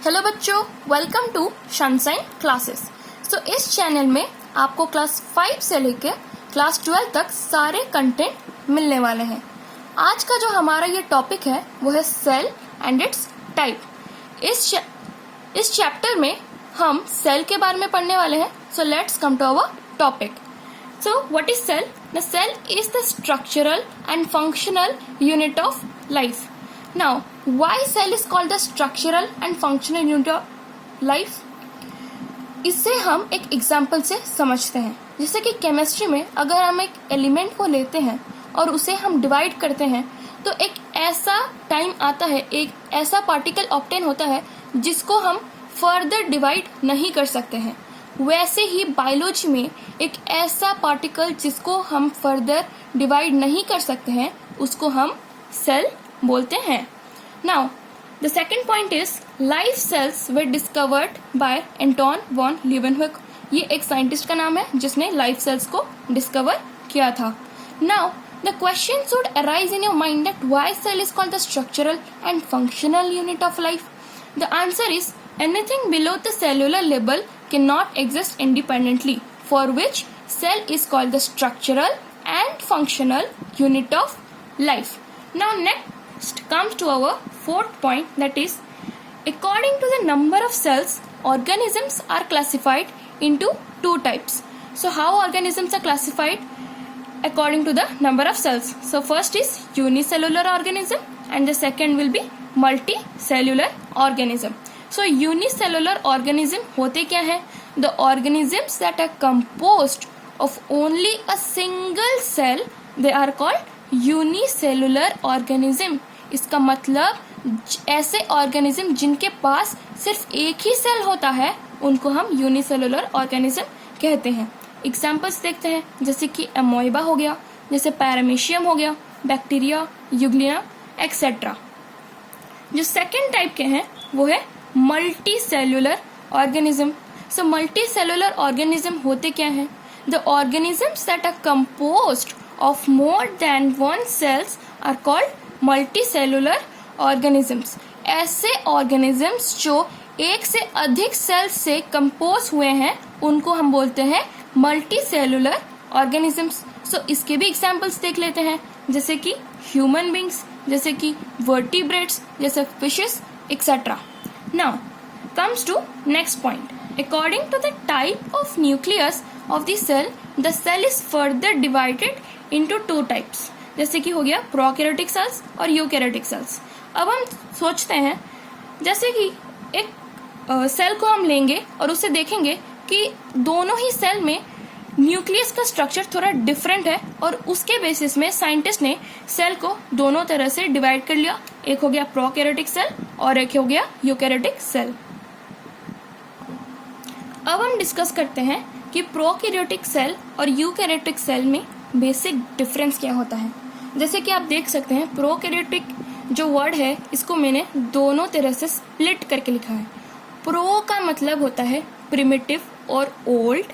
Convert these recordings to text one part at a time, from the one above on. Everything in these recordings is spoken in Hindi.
हेलो बच्चों, वेलकम टू सनशाइन क्लासेस। इस चैनल में आपको क्लास 5 से लेकर क्लास 12 तक सारे कंटेंट मिलने वाले हैं। आज का जो हमारा ये टॉपिक है वो है सेल एंड इट्स टाइप। इस चैप्टर में हम सेल के बारे में पढ़ने वाले हैं। So let's come to our topic. So what is cell? The cell is the structural and functional unit of life. Now, why cell is called the structural and functional unit of life? इससे हम एक एग्जाम्पल से समझते हैं। जैसे कि केमिस्ट्री में अगर हम एक एलिमेंट को लेते हैं और उसे हम डिवाइड करते हैं तो एक ऐसा टाइम आता है, एक ऐसा पार्टिकल ऑब्टेन होता है जिसको हम फर्दर डिवाइड नहीं कर सकते हैं। वैसे ही बायोलॉजी में एक ऐसा पार्टिकल जिसको हम फर्दर डिवाइड नहीं कर सकते हैं उसको हम सेल बोलते हैं। Now the second point is life cells were discovered by Anton van Leeuwenhoek. ये एक साइंटिस्ट का नाम है जिसने लाइफ सेल्स को डिस्कवर किया था। Now the question should arise in your mind that why cell is called the structural and functional unit of life. The answer is anything below the cellular level cannot exist independently, for which cell is called the structural and functional unit of life. Now next comes to our fourth point, that is according to the number of cells, organisms are classified into two types. So how organisms are classified? According to the number of cells. So first is unicellular organism and the second will be multicellular organism. So unicellular organism होते क्या है? The organisms that are composed of only a single cell, they are called unicellular organism. इसका मतलब ऐसे organism जिनके पास सिर्फ एक ही सेल होता है उनको हम unicellular organism कहते हैं। एग्जाम्पल्स देखते हैं, जैसे कि अमोइबा हो गया, जैसे पैरामीशियम हो गया, बैक्टीरिया, यूग्लिया एक्सेट्रा। जो सेकेंड टाइप के हैं वो है multicellular organism. So multicellular organism होते क्या है? The organisms that are composed of more than one cells are called multicellular organisms. ऐसे ऑर्गेनिजम्स जो एक से अधिक सेल्स से कंपोज हुए हैं उनको हम बोलते हैं मल्टी सेल्यूलर ऑर्गेनिजम्स। सो इसके भी एग्जाम्पल्स देख लेते हैं, जैसे कि ह्यूमन बींग्स, जैसे कि वर्टिब्रेट्स, जैसे fishes etcetera. Now comes to next point. According to the type of nucleus of the cell is further divided into two types. जैसे कि हो गया प्रोकैरियोटिक सेल्स और यूकैरियोटिक सेल्स। अब हम सोचते हैं, जैसे कि एक सेल को हम लेंगे और उसे देखेंगे कि दोनों ही सेल में न्यूक्लियस का स्ट्रक्चर थोड़ा डिफरेंट है और उसके बेसिस में साइंटिस्ट ने सेल को दोनों तरह से डिवाइड कर लिया। एक हो गया प्रोकैरियोटिक सेल और एक हो गया यूकैरियोटिक सेल। अब हम डिस्कस करते हैं कि प्रोकैरियोटिक सेल और यूकैरियोटिक सेल में बेसिक डिफरेंस क्या होता है। जैसे कि आप देख सकते हैं, प्रोकैरियोटिक जो वर्ड है इसको मैंने दोनों तरह से स्प्लिट करके लिखा है। प्रो का मतलब होता है प्रिमिटिव और ओल्ड।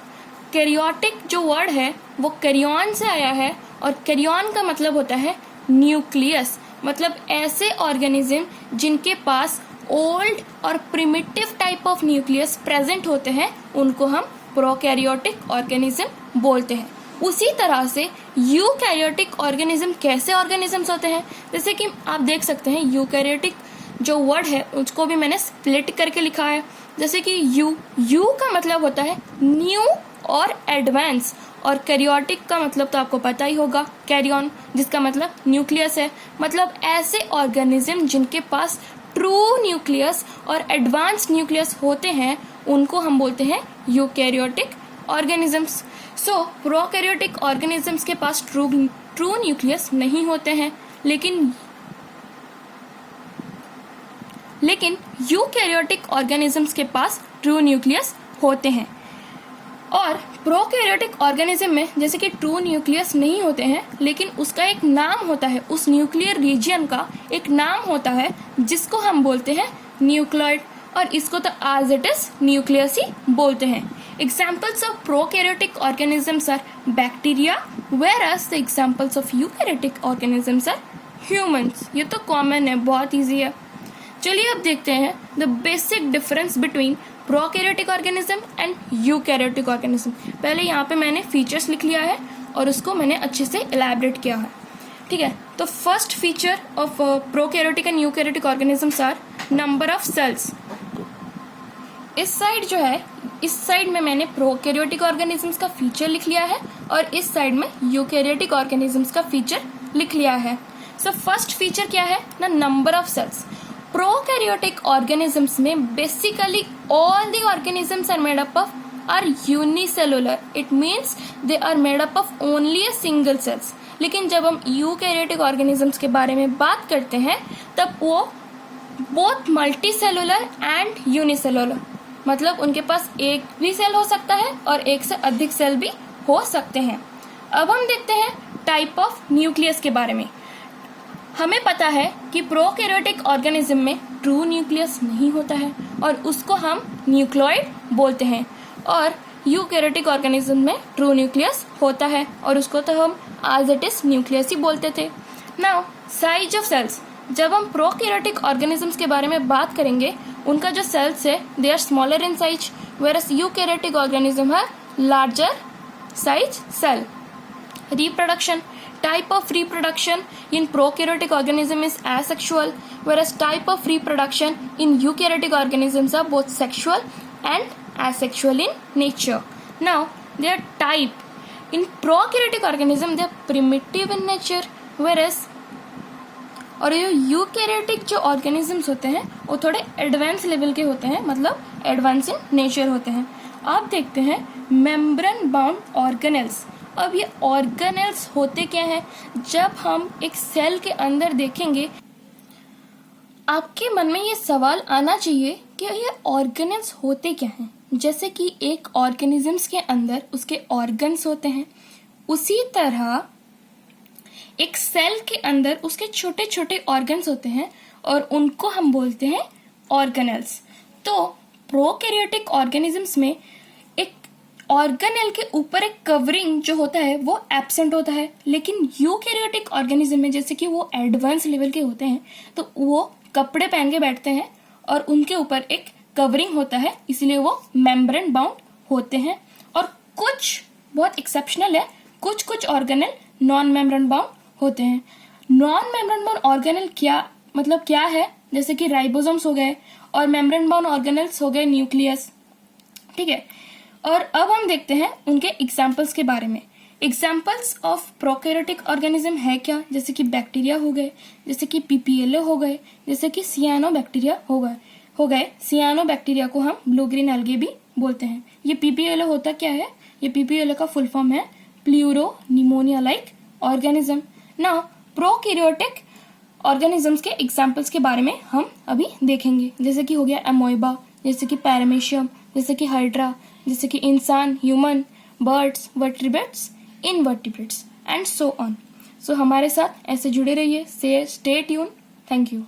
कैरियोटिक जो वर्ड है वो कैरियन से आया है और कैरियन का मतलब होता है न्यूक्लियस। मतलब ऐसे ऑर्गेनिज्म जिनके पास ओल्ड और primitive type of nucleus present होते हैं उनको हम प्रोकैरियोटिक ऑर्गेनिज्म बोलते हैं। उसी तरह से यूकैरियोटिक ऑर्गेनिज्म कैसे ऑर्गेनिजम्स होते हैं, जैसे कि आप देख सकते हैं यूकैरियोटिक जो वर्ड है उसको भी मैंने स्प्लिट करके लिखा है। जैसे कि यू का मतलब होता है न्यू और एडवांस, और कैरियोटिक का मतलब तो आपको पता ही होगा, कैरियन, जिसका मतलब न्यूक्लियस है। मतलब ऐसे ऑर्गेनिज्म जिनके पास ट्रू न्यूक्लियस और एडवांस न्यूक्लियस होते हैं उनको हम बोलते हैं यूकैरियोटिक ऑर्गेनिजम्स। सो प्रोकैरियोटिक ऑर्गेनिजम्स के पास ट्रू न्यूक्लियस नहीं होते हैं, लेकिन यूकैरियोटिक ऑर्गेनिजम्स के पास ट्रू न्यूक्लियस होते हैं। और प्रोकैरियोटिक ऑर्गेनिज्म में जैसे कि ट्रू न्यूक्लियस नहीं होते हैं, लेकिन उसका एक नाम होता है, उस न्यूक्लियर रीजन का एक नाम होता है जिसको हम बोलते हैं न्यूक्लियोइड, और इसको तो एज इट इज न्यूक्लियस ही बोलते हैं। Examples of prokaryotic organisms are bacteria, whereas the examples of eukaryotic organisms are humans. ये तो कॉमन है, बहुत ईजी है। चलिए अब देखते हैं the basic difference between prokaryotic organism and eukaryotic organism. पहले यहाँ पे मैंने फीचर्स लिख लिया है और उसको मैंने अच्छे से एलैबोरेट किया है, ठीक है। तो first feature of prokaryotic and eukaryotic organisms are number of cells. इस साइड जो है, इस साइड में मैंने प्रोकैरियोटिक ऑर्गेनिजम्स का फीचर लिख लिया है और इस साइड में यूकैरियोटिक ऑर्गेनिजम्स का फीचर लिख लिया है। सो फर्स्ट फीचर क्या है ना, number of cells. Prokaryotic organisms में basically all the organisms are made up of are unicellular, it means they are made up of only a single cells. लेकिन जब हम यूकैरियोटिक ऑर्गेनिजम्स के बारे में बात करते हैं तब वो both multi cellular and unicellular, मतलब उनके पास एक भी सेल हो सकता है और एक से अधिक सेल भी हो सकते हैं। अब हम देखते हैं टाइप ऑफ न्यूक्लियस के बारे में। हमें पता है कि प्रोकैरियोटिक ऑर्गेनिज्म में ट्रू न्यूक्लियस नहीं होता है और उसको हम न्यूक्लियोइड बोलते हैं, और यूकैरियोटिक ऑर्गेनिज्म में ट्रू न्यूक्लियस होता है और उसको तो हम एज इट इज न्यूक्लियस ही बोलते थे। नाउ साइज ऑफ सेल्स, जब हम प्रोकैरियोटिक ऑर्गेनिजम्स के बारे में बात करेंगे उनका जो सेल्स है they are smaller in size, whereas eukaryotic organism है larger size cell. Reproduction, type of reproduction in prokaryotic organism is asexual, whereas type of reproduction in eukaryotic organisms are both sexual and asexual in nature. Now their type, in prokaryotic organism they are primitive in nature, whereas और ये यूकैरियोटिक जो ऑर्गेनिजम्स होते हैं वो थोड़े एडवांस लेवल के होते हैं, मतलब एडवांस इन नेचर होते हैं। आप देखते हैं मेम्ब्रेन बाउंड ऑर्गेनेल्स। अब ये ऑर्गेनेल्स होते क्या हैं, जब हम एक सेल के अंदर देखेंगे आपके मन में ये सवाल आना चाहिए कि ये ऑर्गेनेल्स होते क्या हैं। जैसे कि एक ऑर्गेनिजम्स के अंदर उसके ऑर्गन्स होते हैं, उसी तरह एक सेल के अंदर उसके छोटे छोटे ऑर्गन्स होते हैं और उनको हम बोलते हैं ऑर्गेनेल्स। तो प्रोकैरियोटिक ऑर्गेनिजम्स में एक ऑर्गेनेल के ऊपर एक कवरिंग जो होता है वो एब्सेंट होता है, लेकिन यूकैरियोटिक ऑर्गेनिज्म में जैसे कि वो एडवांस लेवल के होते हैं तो वो कपड़े पहन के बैठते हैं और उनके ऊपर एक कवरिंग होता है, इसलिए वो मेम्ब्रेन बाउंड होते हैं। और कुछ बहुत एक्सेप्शनल है, कुछ कुछ ऑर्गेनेल नॉन मेम्ब्रेन बाउंड होते हैं। नॉन मेम्ब्रेन बाउंड ऑर्गेनेल क्या है, जैसे कि राइबोसोम्स हो गए और मेम्ब्रेन बाउंड ऑर्गेनेल्स हो गए न्यूक्लियस, ठीक है। और अब हम देखते हैं उनके एग्जाम्पल्स के बारे में। एग्जाम्पल्स ऑफ प्रोकैरियोटिक ऑर्गेनिज्म है क्या, जैसे कि बैक्टीरिया हो गए, जैसे कि पीपीएलए हो गए, जैसे कि सियानोबैक्टीरिया हो गए। सियानोबैक्टीरिया को हम ब्लू ग्रीन एल्गे भी बोलते हैं। ये पीपीएलए होता क्या है, ये पीपीएलए का फुल फॉर्म है pleuro pneumonia like organism. Now prokaryotic organisms के एग्जाम्पल्स के बारे में हम अभी देखेंगे, जैसे कि हो गया अमोइबा, जैसे कि पैरामीशियम, जैसे कि हाइड्रा, जैसे कि इंसान, human, birds, vertebrates, invertebrates and so on. So हमारे साथ ऐसे जुड़े रहिए, स्टे ट्यून। Thank you.